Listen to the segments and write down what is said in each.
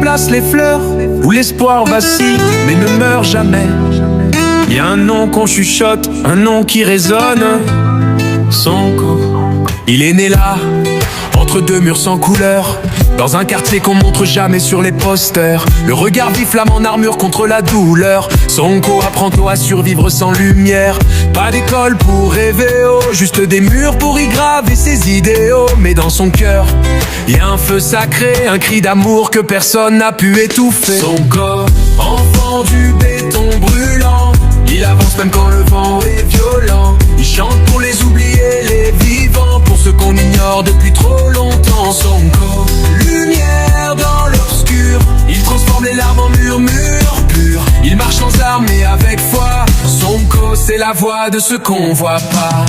remplace les fleurs, où l'espoir vacille mais ne meurt jamais. Il y a un nom qu'on chuchote, un nom qui résonne, Sonko. Il est né là, entre deux murs sans couleur, dans un quartier qu'on montre jamais sur les posters. Le regard vif, flamme en armure contre la douleur. Sonko apprend tôt à survivre sans lumière. Pas d'école pour rêver, oh, juste des murs pour y graver ses idéaux. Mais dans son cœur, y a un feu sacré, un cri d'amour que personne n'a pu étouffer. Sonko, enfant du béton brûlant, il avance même quand le vent est violent. Il chante pour les oubliés, les vivants, pour ceux qu'on ignore depuis trop longtemps. Sonko, lumière dans l'obscur, il transforme les larmes en murmures purs. Il marche sans armes et avec foi. Sonko, c'est la voix de ceux qu'on voit pas.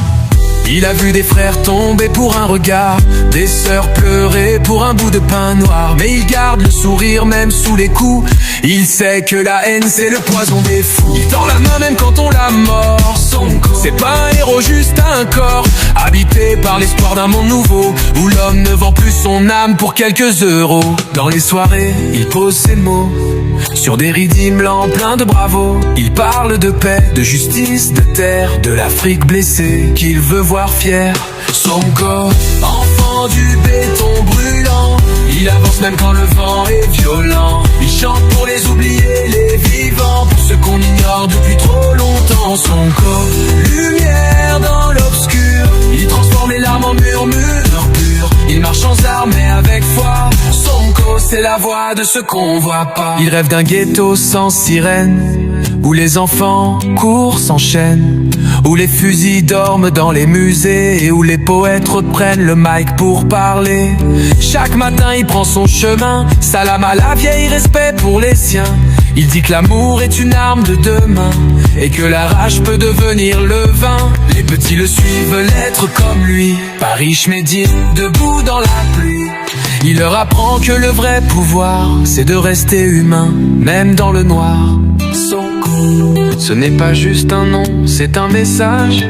Il a vu des frères tomber pour un regard, des sœurs pleurer pour un bout de pain noir. Mais il garde le sourire même sous les coups. Il sait que la haine c'est le poison des fous. Il tend la main même quand on la mord. Sonko, c'est pas un héros, juste un corps habité par l'espoir d'un monde nouveau, où l'homme ne vend plus son âme pour quelques euros. Dans les soirées, il pose ses mots sur des ridis blancs pleins de bravos. Il parle de paix, de justice, de terre, de l'Afrique blessée qu'il veut voir fier. Sonko, enfant du béton brûlant, il avance même quand le vent est violent. Il chante pour les oubliés, les vivants, pour ceux qu'on ignore depuis trop longtemps. Sonko, lumière dans l'obscur, il transforme les larmes en murmures purs. Il marche sans armes et avec foi. Sonko, c'est la voix de ceux qu'on voit pas. Il rêve d'un ghetto sans sirène, où les enfants courent s'enchaînent, où les fusils dorment dans les musées, et où les poètes reprennent le mic pour parler. Chaque matin il prend son chemin, salam à la vieille, respect pour les siens. Il dit que l'amour est une arme de demain, et que la rage peut devenir le vin. Les petits le suivent, l'être comme lui, Paris Schmédine, debout dans la pluie. Il leur apprend que le vrai pouvoir, c'est de rester humain, même dans le noir. Sonko, ce n'est pas juste un nom, c'est un message,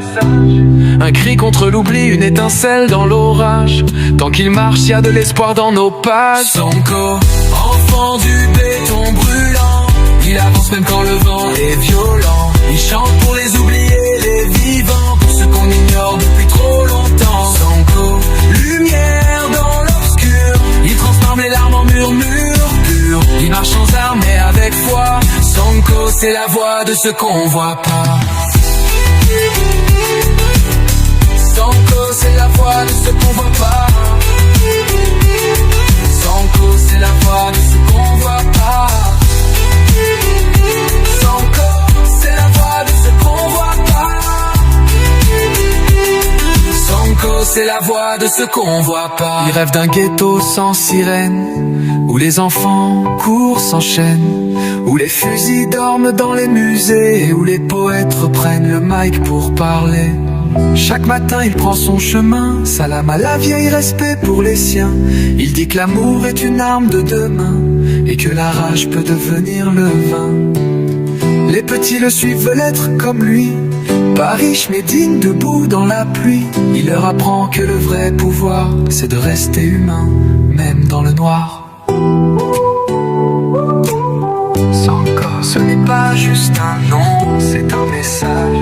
un cri contre l'oubli, une étincelle dans l'orage. Tant qu'il marche, y a de l'espoir dans nos pages. Sonko, enfant du béton brûlant, il avance même quand le vent est violent. Il chante pour les oubliés, les vivants, pour ceux qu'on ignore depuis trop longtemps. Sonko, lumière dans l'obscur, il transforme les larmes en murmures purs. Il marche sans armes et avec foi. Sonko, c'est la voix de ceux qu'on voit pas. Sonko, c'est la voix de ceux qu'on voit pas. Sonko, c'est la voix de ceux qu'on voit pas. Sonko, c'est la voix de ceux qu'on voit pas. Sonko, c'est la voix de ceux qu'on voit pas. Il rêve d'un ghetto sans sirène, où les enfants courent s'enchaînent, où les fusils dorment dans les musées, où les poètes reprennent le mic pour parler. Chaque matin il prend son chemin, salam à la vieille, respect pour les siens. Il dit que l'amour est une arme de demain, et que la rage peut devenir le vin. Les petits le suivent, veulent être comme lui, Paris Schmédine, debout dans la pluie. Il leur apprend que le vrai pouvoir, c'est de rester humain, même dans le noir. Sonko, ce n'est pas juste un nom, c'est un message,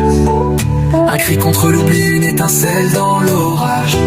un cri contre l'oubli, une étincelle dans l'orage.